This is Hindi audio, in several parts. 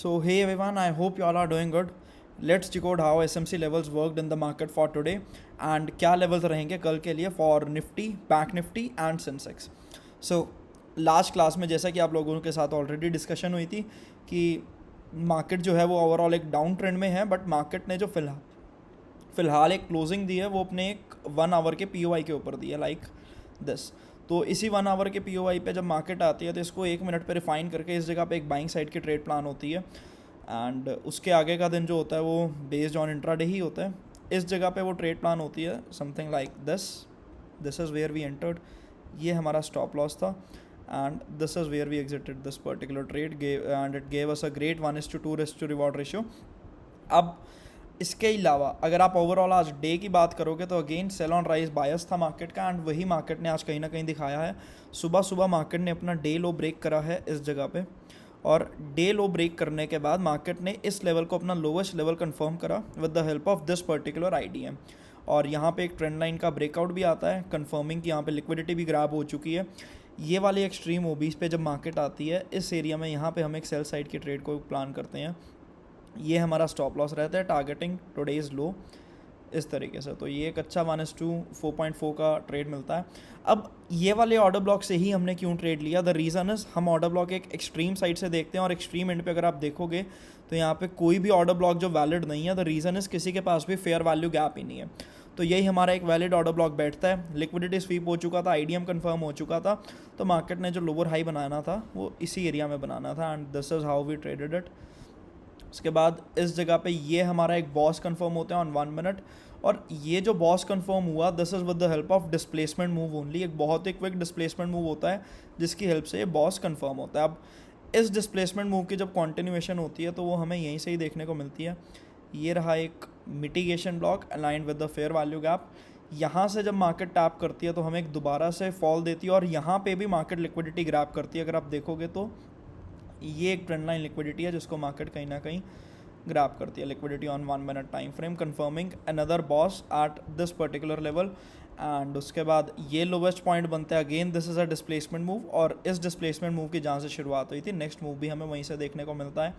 So hey everyone, I hope you all are doing good. Let's decode how SMC levels worked in the market for today and क्या levels रहेंगे कल के लिए for Nifty, Bank Nifty and Sensex. So last class में जैसा कि आप लोगों के साथ ऑलरेडी डिस्कशन हुई थी कि मार्केट जो है वो ओवरऑल एक डाउन ट्रेंड में है, बट मार्केट ने जो फिलहाल एक क्लोजिंग दी है वो अपने एक 1 आवर के पी के ऊपर दी है, लाइक दिस. तो इसी 1 आवर के पी पे जब मार्केट आती है तो इसको 1 मिनट पे रिफाइन करके इस जगह पे एक बाइंग साइड की ट्रेड प्लान होती है, एंड उसके आगे का दिन जो होता है वो बेस्ड ऑन इंट्राडे ही होता है. इस जगह पे वो ट्रेड प्लान होती है something like this is where we entered. ये हमारा स्टॉप लॉस था and this is where we exited this particular trade and it gave us a great 1:2 reward ratio. अब इसके अलावा अगर आप ओवरऑल आज डे की बात करोगे तो अगेन सेल ऑन राइज बायस था मार्केट का, एंड वही मार्केट ने आज कहीं ना कहीं दिखाया है. सुबह सुबह मार्केट ने अपना डे लो ब्रेक करा है इस जगह पे, और डे लो ब्रेक करने के बाद मार्केट ने इस लेवल को अपना लोवेस्ट लेवल कंफर्म करा with the help of this particular IDM. और यहाँ पे एक ट्रेंड लाइन का ब्रेकआउट भी आता है, कंफर्मिंग कि यहाँ पे लिक्विडिटी भी ग्रैब हो चुकी है. ये वाली एक्सट्रीम ओबीज पे जब मार्केट आती है इस एरिया में, यहाँ पे हम एक सेल साइड की ट्रेड को प्लान करते हैं. ये हमारा स्टॉप लॉस रहता है टारगेटिंग टुडेज लो इस तरीके से. तो ये एक अच्छा 1:4.4 का ट्रेड मिलता है. अब ये वाले ऑर्डर ब्लॉक से ही हमने क्यों ट्रेड लिया? द रीज़न इज़ हम ऑर्डर ब्लॉक एक एक्सट्रीम साइड से देखते हैं और एक्सट्रीम एंड पे अगर आप देखोगे तो यहाँ पे कोई भी ऑर्डर ब्लॉक जो वैलिड नहीं है. द रीज़न इज़ किसी के पास भी फेयर वैल्यू गैप ही नहीं है. तो यही हमारा एक वैलिड ऑर्डर ब्लॉक बैठता है. लिक्विडिटी स्वीप हो चुका था, आईडीएम कंफर्म हो चुका था, तो मार्केट ने जो लोअर हाई बनाना था वो इसी एरिया में बनाना था, and this is how we traded it. उसके बाद इस जगह पे ये हमारा एक बॉस कंफर्म होता है ऑन 1 मिनट, और ये जो बॉस कंफर्म हुआ this is with the help of displacement move only. एक बहुत ही क्विक डिस्प्लेसमेंट मूव होता है जिसकी हेल्प से ये बॉस कंफर्म होता है. अब इस डिस्प्लेसमेंट मूव की जब कॉन्टिन्यूएशन होती है तो वो हमें यहीं से ही देखने को मिलती है. ये रहा एक mitigation block aligned with the fair value gap. यहाँ से जब मार्केट टैप करती है तो हमें एक दोबारा से फॉल देती है, और यहाँ पे भी मार्केट लिक्विडिटी ग्रैब करती है. अगर आप देखोगे तो ये एक ट्रेंड लाइन लिक्विडिटी है जिसको मार्केट कहीं ना कहीं ग्रैब करती है. Liquidity on 1 minute time frame confirming another BOS at this particular level, and उसके बाद ये लोवेस्ट पॉइंट बनता है. Again this is a displacement move, और इस डिस्प्लेसमेंट मूव की जहाँ से शुरुआत हुई थी नेक्स्ट मूव भी हमें वहीं से देखने को मिलता है.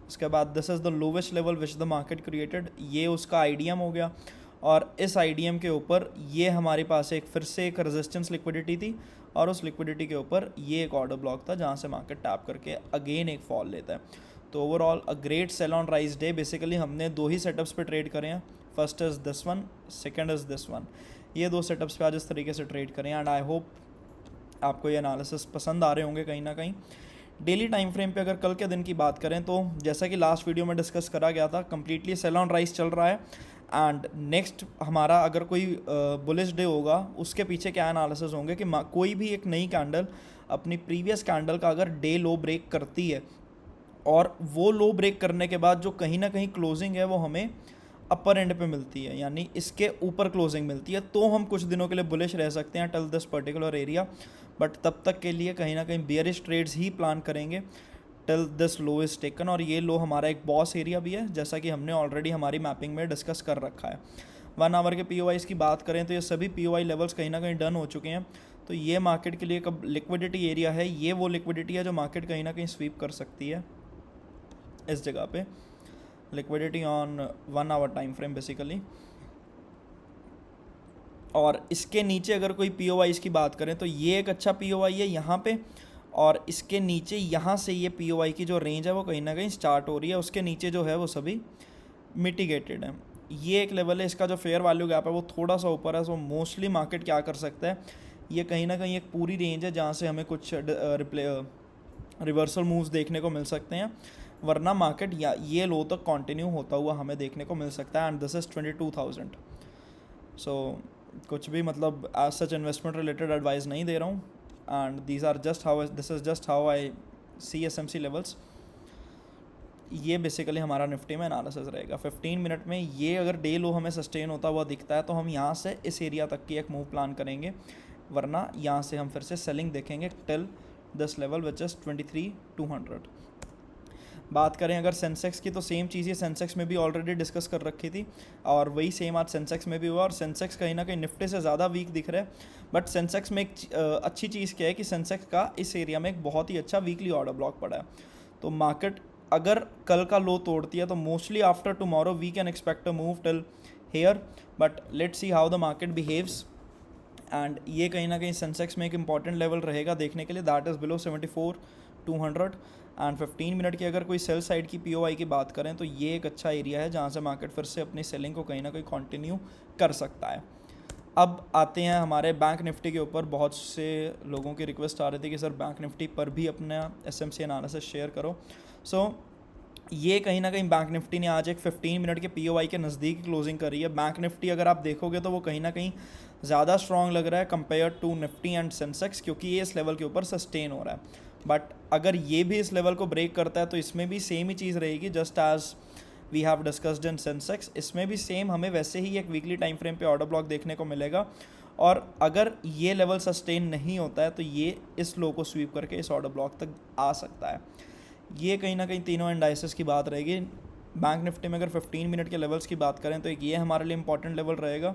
उसके बाद this is the lowest level which the market created. ये उसका आईडीएम हो गया, और इस आईडीएम के ऊपर ये हमारे पास एक फिर से एक रेजिस्टेंस लिक्विडिटी थी, और उस लिक्विडिटी के ऊपर ये एक ऑर्डर ब्लॉक था जहाँ से मार्केट टैप करके अगेन एक फॉल लेता है. तो overall a great sell on rise day. Basically हमने दो ही सेटअप्स पे ट्रेड करे हैं. First is this one, second is this one. ये दो सेटअप्स पे आज इस तरीके से ट्रेड करें, एंड आई होप आपको ये एनालिसिस पसंद आ रहे होंगे कहीं ना कहीं. डेली टाइम फ्रेम पे अगर कल के दिन की बात करें तो जैसा कि लास्ट वीडियो में डिस्कस करा गया था, कम्प्लीटली सेल ऑन राइज चल रहा है. एंड नेक्स्ट हमारा अगर कोई बुलिश डे होगा उसके पीछे क्या एनालिसिस होंगे कि कोई भी एक नई कैंडल अपनी प्रीवियस कैंडल का अगर डे लो ब्रेक करती है, और वो लो ब्रेक करने के बाद जो कहीं ना कहीं क्लोजिंग है वो हमें अपर एंड पे मिलती है, यानी इसके ऊपर क्लोजिंग मिलती है, तो हम कुछ दिनों के लिए बुलिश रह सकते हैं till this particular area. But तब तक के लिए कहीं ना कहीं बियरिश ट्रेड्स ही प्लान करेंगे till this low is taken. और ये लो हमारा एक बॉस एरिया भी है जैसा कि हमने ऑलरेडी हमारी मैपिंग में डिस्कस कर रखा है. 1 आवर के पी की बात करें तो ये सभी पी लेवल्स कहीं ना कहीं डन हो चुके हैं. तो ये मार्केट के लिए कब लिक्विडिटी एरिया है, ये वो लिक्विडिटी है जो मार्केट कहीं ना कहीं स्वीप कर सकती है इस जगह पे. Liquidity on 1 hour time frame basically. और इसके नीचे अगर कोई पी की बात करें तो ये एक अच्छा पी है यहाँ पे, और इसके नीचे यहाँ से ये पी की जो रेंज है वो कहीं ना कहीं स्टार्ट हो रही है. उसके नीचे जो है वो सभी मिटिगेटेड है. ये एक लेवल है, इसका जो फेयर वैल्यू गैप है वो थोड़ा सा ऊपर है. सो मोस्टली मार्केट क्या कर सकता है, ये कहीं ना कहीं एक पूरी रेंज है जहाँ से हमें कुछ रिवर्सल मूव्स देखने को मिल सकते हैं, वरना मार्केट ये लो तक कंटिन्यू होता हुआ हमें देखने को मिल सकता है. And this is 22,000. सो कुछ भी मतलब as such investment related advice नहीं दे रहा हूँ, and this is just how I see SMC levels. ये बेसिकली हमारा निफ्टी में एनालिसिस रहेगा. 15 मिनट में ये अगर डे लो हमें सस्टेन होता हुआ दिखता है तो हम यहाँ से इस एरिया तक की एक मूव प्लान करेंगे, वरना यहाँ से हम फिर से सेलिंग देखेंगे till this level which is 23,200. बात करें अगर सेंसेक्स की तो सेम चीज़ ही सेंसेक्स में भी ऑलरेडी डिस्कस कर रखी थी, और वही सेम आज सेंसेक्स में भी हुआ. और सेंसेक्स कहीं ना कहीं निफ्टी से ज़्यादा वीक दिख रहा है, बट सेंसेक्स में एक अच्छी चीज़ क्या है कि सेंसेक्स का इस एरिया में एक बहुत ही अच्छा वीकली ऑर्डर ब्लॉक पड़ा है. तो मार्केट अगर कल का लो तोड़ती है तो mostly after tomorrow we can expect a move till here, but let's see how the market behaves. And ये कहीं ना कहीं सेंसेक्स में एक इंपॉर्टेंट लेवल रहेगा देखने के लिए, that is below 74,200। And 15 minute की अगर कोई सेल साइड की पीओआई की बात करें तो ये एक अच्छा एरिया है जहाँ से मार्केट फिर से अपनी सेलिंग को कहीं ना कहीं कंटिन्यू कर सकता है। अब आते हैं हमारे बैंक निफ्टी के ऊपर। बहुत से लोगों की रिक्वेस्ट आ रही थी कि सर बैंक निफ्टी पर भी अपना एसएमसी एनालिसिस शेयर करो। सो ये कहीं ना कहीं बैंक निफ्टी ने आज एक 15 मिनट के पीओआई के नज़दीक क्लोजिंग करी है। बैंक निफ्टी अगर आप देखोगे तो वो कहीं ना कहीं ज़्यादा स्ट्रॉन्ग लग रहा है compare to Nifty and Sensex, क्योंकि ये इस लेवल के ऊपर सस्टेन हो रहा है। बट अगर ये भी इस लेवल को ब्रेक करता है तो इसमें भी सेम ही चीज़ रहेगी, just as we have discussed in Sensex. इसमें भी सेम हमें वैसे ही एक वीकली टाइम फ्रेम पे ऑर्डर ब्लॉक देखने को मिलेगा, और अगर ये लेवल सस्टेन नहीं होता है तो ये इस लो को स्वीप करके इस ऑर्डर ब्लॉक तक आ सकता है। ये कहीं ना कहीं तीनों इंडाइसेस की बात रहेगी। बैंक निफ्टी में अगर 15 मिनट के लेवल्स की बात करें तो एक ये हमारे लिए इंपॉर्टेंट लेवल रहेगा,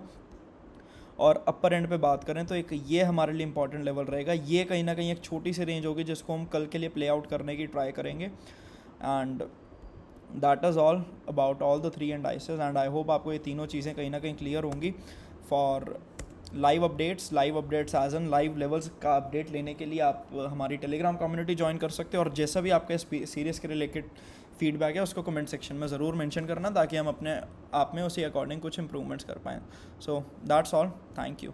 और अपर एंड पे बात करें तो एक ये हमारे लिए इंपॉर्टेंट लेवल रहेगा। ये कहीं ना कहीं एक छोटी सी रेंज होगी जिसको हम कल के लिए प्ले आउट करने की ट्राई करेंगे। And that is all about all the 3 indices, and I hope आपको ये तीनों चीज़ें कहीं ना कहीं क्लियर होंगी। For live updates as an live levels का अपडेट लेने के लिए आप हमारी टेलीग्राम कम्युनिटी ज्वाइन कर सकते हो, और जैसा भी आपका सीरीज़ के रिलेटेड फीडबैक है उसको कमेंट सेक्शन में ज़रूर मेंशन करना, ताकि हम अपने आप में उसी अकॉर्डिंग कुछ इंप्रूवमेंट्स कर पाएँ। So that's all, thank you.